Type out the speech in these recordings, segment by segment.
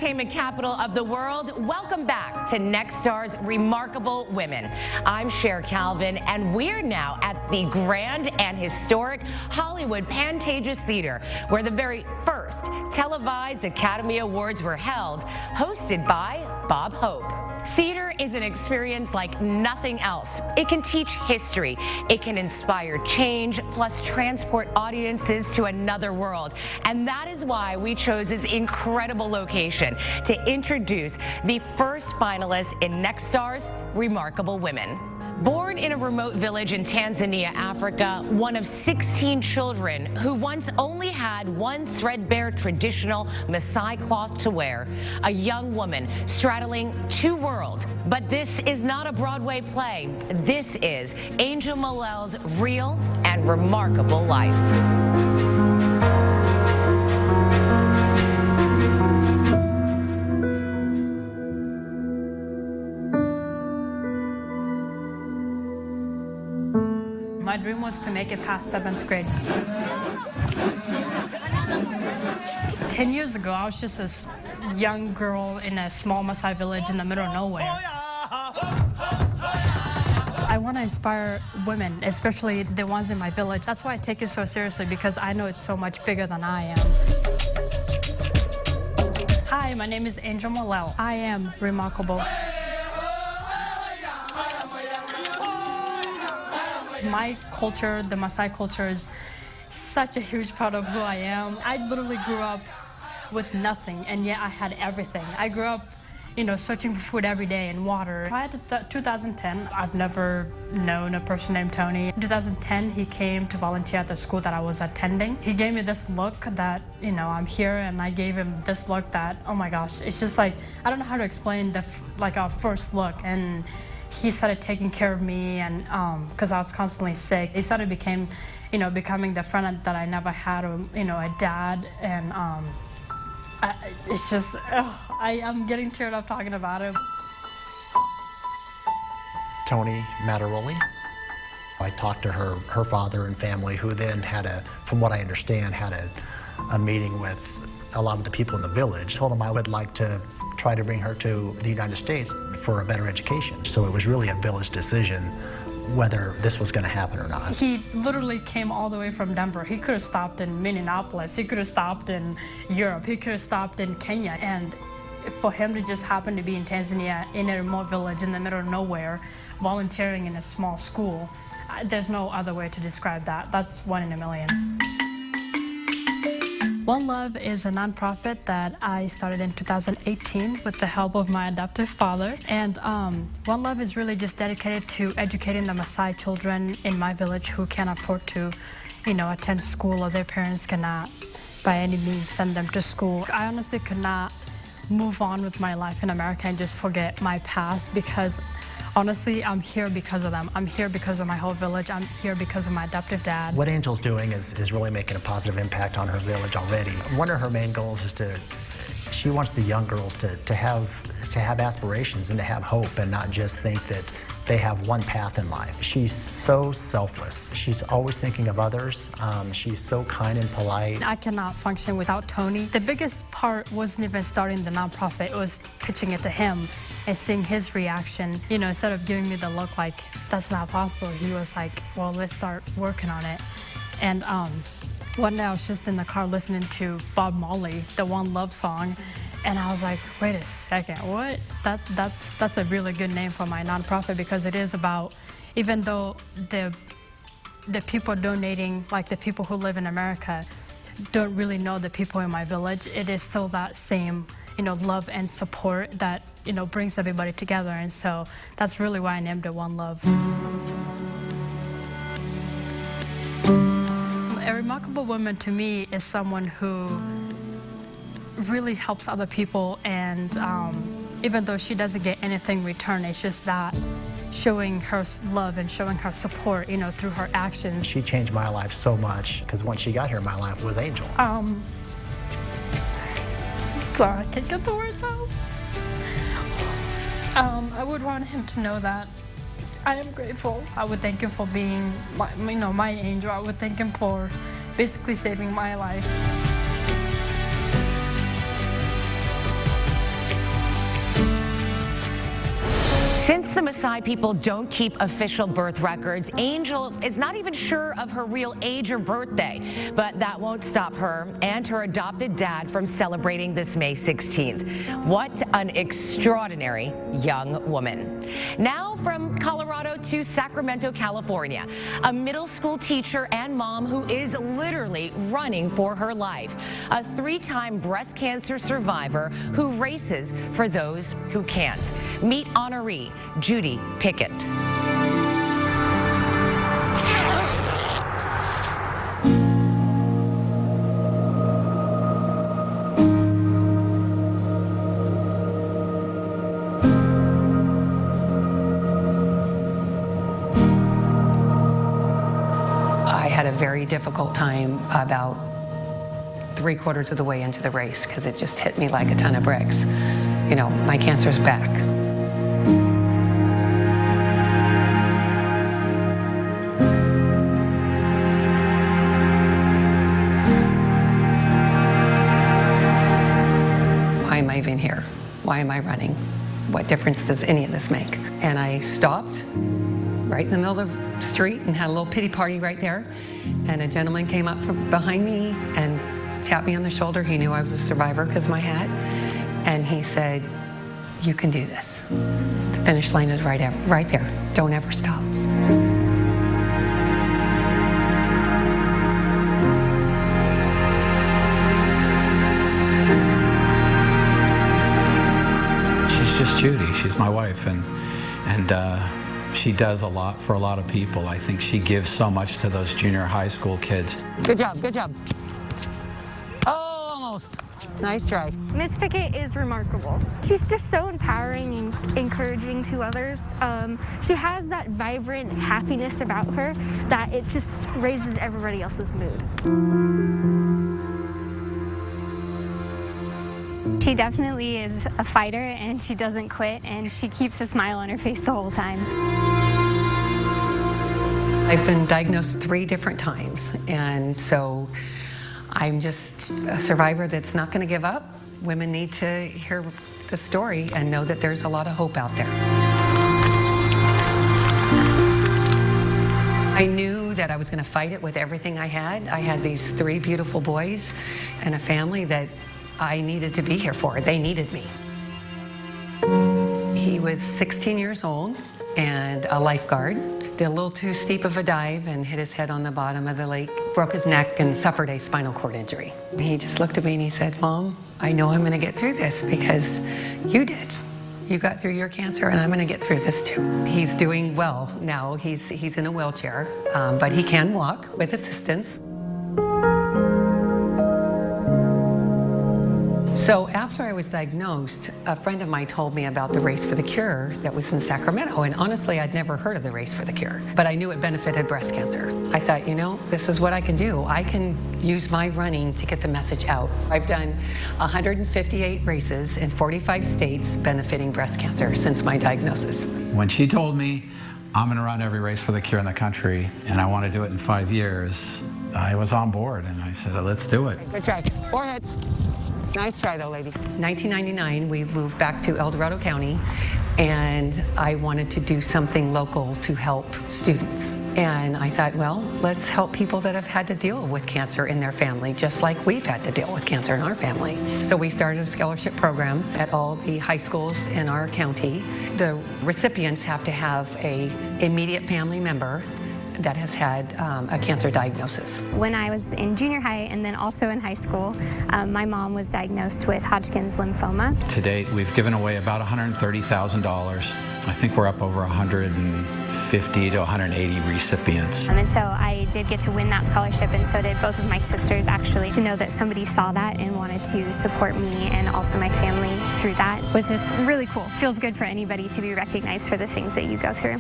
entertainment capital of the world, welcome back to Next Star's Remarkable Women. I'm Cher Calvin, and we're now at the grand and historic Hollywood Pantages Theater, where the very first televised Academy Awards were held, hosted by Bob Hope. Theater is an experience like nothing else. It can teach history, it can inspire change, plus transport audiences to another world. And that is why we chose this incredible location to introduce the first finalists in Next Star's Remarkable Women. Born in a remote village in Tanzania, Africa, one of 16 children who once only had one threadbare traditional Maasai cloth to wear, a young woman straddling two worlds. But this is not a Broadway play. This is Angel Malel's real and remarkable life. My dream was to make it past 7th grade. 10 years ago, I was just a young girl in a small Maasai village in the middle of nowhere. I want to inspire women, especially the ones in my village. That's why I take it so seriously, because I know it's so much bigger than I am. Hi, my name is Angel Malel. I am remarkable. My culture, the Maasai culture, is such a huge part of who I am. I literally grew up with nothing, and yet I had everything. I grew up, searching for food every day and water. Prior to 2010, I've never known a person named Tony. In 2010, he came to volunteer at the school that I was attending. He gave me this look that, I'm here, and I gave him this look that, oh my gosh, it's just like, I don't know how to explain our first look. And he started taking care of me, and because I was constantly sick, he started becoming the friend that I never had, a dad, and it's just, I'm getting teared up talking about it. Tony Mataroli. I talked to her father and family, who then from what I understand, had a meeting with a lot of the people in the village. Told them I would like to try to bring her to the United States for a better education. So it was really a village decision whether this was going to happen or not. He literally came all the way from Denver. He could have stopped in Minneapolis. He could have stopped in Europe. He could have stopped in Kenya. And for him to just happen to be in Tanzania, in a remote village in the middle of nowhere, volunteering in a small school, there's no other way to describe that. That's one in a million. One Love is a nonprofit that I started in 2018 with the help of my adoptive father. And One Love is really just dedicated to educating the Maasai children in my village who can't afford to, attend school, or their parents cannot by any means send them to school. I honestly could not move on with my life in America and just forget my past, because honestly, I'm here because of them. I'm here because of my whole village. I'm here because of my adoptive dad. What Angel's doing is really making a positive impact on her village already. One of her main goals is she wants the young girls to have aspirations and to have hope, and not just think that they have one path in life. She's so selfless. She's always thinking of others. She's so kind and polite. I cannot function without Tony. The biggest part wasn't even starting the nonprofit. It was pitching it to him and seeing his reaction. Instead of giving me the look like, that's not possible, he was like, well, let's start working on it. And one day I was just in the car listening to Bob Marley, the One Love song, and I was like, wait a second, what? That's a really good name for my nonprofit, because it is about, even though the people donating, like the people who live in America, don't really know the people in my village, it is still that same, love and support that, brings everybody together. And so that's really why I named it One Love. A remarkable woman to me is someone who really helps other people, and even though she doesn't get anything in return, it's just that showing her love and showing her support, through her actions. She changed my life so much, because once she got here, my life was Angel. Sorry, I can't get the words out. I would want him to know that I am grateful. I would thank him for being my angel. I would thank him for basically saving my life. Since the Maasai people don't keep official birth records, Angel is not even sure of her real age or birthday. But that won't stop her and her adopted dad from celebrating this May 16th. What an extraordinary young woman. Now from Colorado to Sacramento, California, a middle school teacher and mom who is literally running for her life. A 3-time breast cancer survivor who races for those who can't. Meet honoree Judy Pickett. I had a very difficult time about 3/4 of the way into the race because it just hit me like a ton of bricks. You know, my cancer's back. Why am I even here? Why am I running? What difference does any of this make? And I stopped right in the middle of the street and had a little pity party right there. And a gentleman came up from behind me and tapped me on the shoulder. He knew I was a survivor because of my hat. And he said, "You can do this. The finish line is right there. Don't ever stop." She's just Judy. She's my wife, and she does a lot for a lot of people. I think she gives so much to those junior high school kids. Good job, good job. Oh, almost. Nice try. Miss Pickett is remarkable. She's just so empowering and encouraging to others. She has that vibrant happiness about her that it just raises everybody else's mood. She definitely is a fighter, and she doesn't quit, and she keeps a smile on her face the whole time. I've been diagnosed 3 different times, and so I'm just a survivor that's not going to give up. Women need to hear the story and know that there's a lot of hope out there. I knew that I was going to fight it with everything I had. I had these 3 beautiful boys and a family that I needed to be here for. They needed me. He was 16 years old and a lifeguard. Did a little too steep of a dive and hit his head on the bottom of the lake, broke his neck and suffered a spinal cord injury. He just looked at me and he said, "Mom, I know I'm gonna get through this because you did. You got through your cancer and I'm gonna get through this too." He's doing well now. He's in a wheelchair, but he can walk with assistance. So after I was diagnosed, a friend of mine told me about the Race for the Cure that was in Sacramento, and honestly, I'd never heard of the Race for the Cure, but I knew it benefited breast cancer. I thought, you know, this is what I can do. I can use my running to get the message out. I've done 158 races in 45 states benefiting breast cancer since my diagnosis. When she told me, "I'm going to run every Race for the Cure in the country, and I want to do it in 5 years," I was on board, and I said, "Let's do it." Good try. 4 hits. Nice try, though, ladies. 1999, we moved back to El Dorado County, and I wanted to do something local to help students. And I thought, well, let's help people that have had to deal with cancer in their family, just like we've had to deal with cancer in our family. So we started a scholarship program at all the high schools in our county. The recipients have to have an immediate family member that has had a cancer diagnosis. When I was in junior high and then also in high school, my mom was diagnosed with Hodgkin's lymphoma. To date, we've given away about $130,000. I think we're up over 150 to 180 recipients. And so I did get to win that scholarship, and so did both of my sisters, actually. To know that somebody saw that and wanted to support me and also my family through that was just really cool. Feels good for anybody to be recognized for the things that you go through.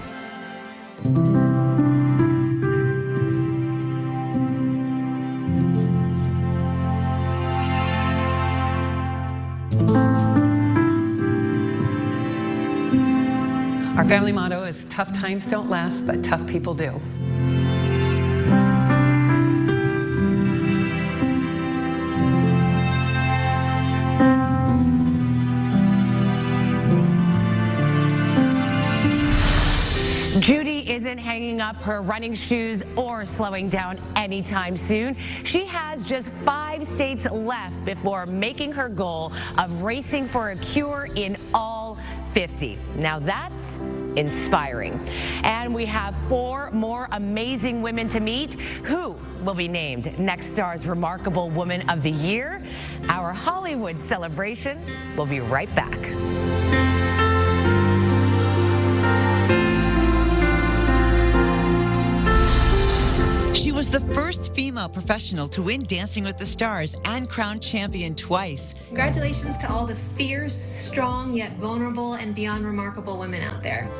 Our family motto is tough times don't last, but tough people do. hanging up her running shoes or slowing down anytime soon. She has just 5 states left before making her goal of racing for a cure in all 50. Now that's inspiring. And we have 4 more amazing women to meet who will be named Next Star's Remarkable Woman of the Year. Our Hollywood celebration will be right back. She was the first female professional to win Dancing with the Stars and crowned champion twice. Congratulations to all the fierce, strong, yet vulnerable and beyond remarkable women out there.